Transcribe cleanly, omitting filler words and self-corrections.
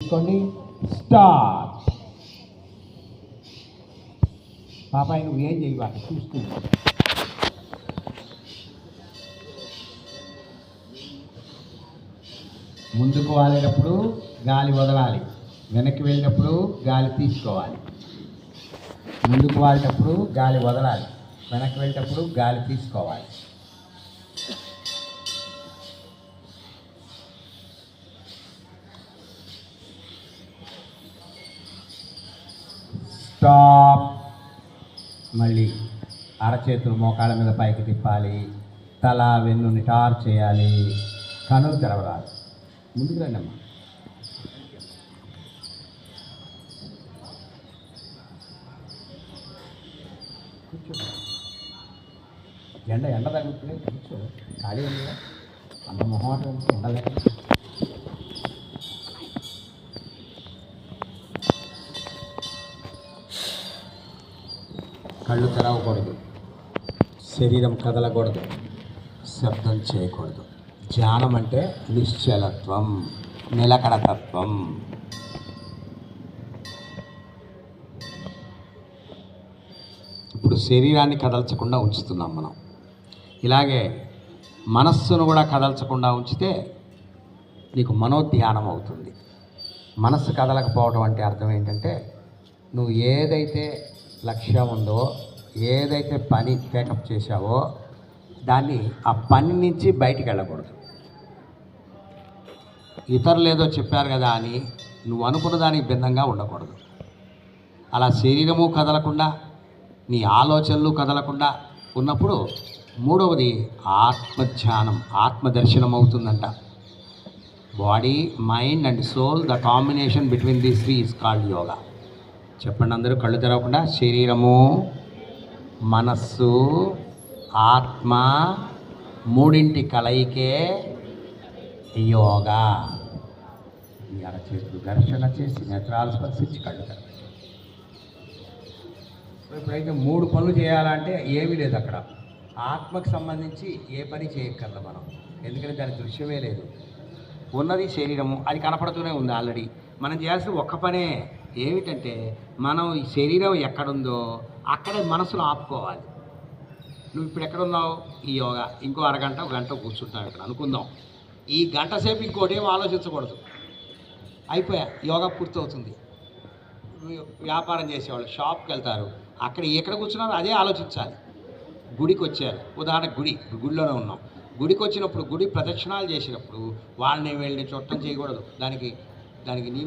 తీసుకోండి. స్టార్ట్. పాపాయి నువ్వు ఏం చేయవాక చూస్తూ ముందుకు వాలేటప్పుడు గాలి వదలాలి, వెనక్కి వెళ్ళినప్పుడు గాలి తీసుకోవాలి. ముందుకు వాలేటప్పుడు గాలి వదలాలి, వెనక్కి వెళ్ళేటప్పుడు గాలి తీసుకోవాలి. స్టాప్. మళ్ళీ అరచేతులు మోకాళ్ళ మీద పైకి తిప్పాలి, తల వెన్ను నిటారు చేయాలి, కనులు తెరవరాలి. ముందుకు రండి అమ్మా. కూర్చో. ఎండ తగ్గుతుంది, కూర్చో. ఖాళీ ఉంది కదా, అంత మొహమాట ఎండలే. కళ్ళు తెరవకూడదు, శరీరం కదలకూడదు, శబ్దం చేయకూడదు. ధ్యానం అంటే నిశ్చలత్వం, నిలకడతత్వం. ఇప్పుడు శరీరాన్ని కదల్చకుండా ఉంచుతున్నాం మనం. ఇలాగే మనస్సును కూడా కదల్చకుండా ఉంచితే నీకు మనోధ్యానం అవుతుంది. మనస్సు కదలకపోవడం అంటే అర్థం ఏంటంటే, నువ్వు ఏదైతే లక్ష్యం ఉందో, ఏదైతే పని టేకప్ చేశావో దాన్ని ఆ పని నుంచి బయటికి వెళ్ళకూడదు. ఇతరులు ఏదో చెప్పారు కదా అని నువ్వు అనుకున్న దానికి భిన్నంగా ఉండకూడదు. అలా శరీరము కదలకుండా, నీ ఆలోచనలు కదలకుండా ఉన్నప్పుడు మూడవది ఆత్మధ్యానం, ఆత్మదర్శనం అవుతుందంట. Body, mind and soul, the combination between these three is called yoga. చెప్పండి అందరూ కళ్ళు తెరవకుండా. శరీరము, మనస్సు, ఆత్మ మూడింటి కలయికే యోగా. ఈ అరచేతులు ఘర్షణ చేసి నేత్రాలు స్పర్శించి కళ్ళు తెరవాలి. ఇప్పుడైతే 3 పనులు చేయాలంటే ఏమీ లేదు అక్కడ. ఆత్మకు సంబంధించి ఏ పని చేయక్కర్లేదు మనం, ఎందుకంటే దాని దృశ్యమే లేదు. ఉన్నది శరీరము, అది కనపడుతూనే ఉంది ఆల్రెడీ. మనం చేయాల్సిన ఒక్క పనే ఏమిటంటే, మనం ఈ శరీరం ఎక్కడుందో అక్కడే మనసును ఆపుకోవాలి. నువ్వు ఇప్పుడు ఎక్కడున్నావు? ఈ యోగా. ఇంకో అరగంట, ఒక గంట కూర్చుంటావు ఇక్కడ అనుకుందాం. ఈ గంట సేపు ఇంకోటి ఏం ఆలోచించకూడదు. అయిపోయా, యోగా పూర్తవుతుంది. వ్యాపారం చేసేవాళ్ళు షాప్కి వెళ్తారు, అక్కడ ఎక్కడ కూర్చున్నారో అదే ఆలోచించాలి. గుడికి వచ్చారు, ఉదాహరణ గుడిలోనే ఉన్నాం. గుడికి వచ్చినప్పుడు గుడి ప్రదక్షిణాలు చేసినప్పుడు వాళ్ళని వెళ్ళి చుట్టం చేయకూడదు. దానికి నియమం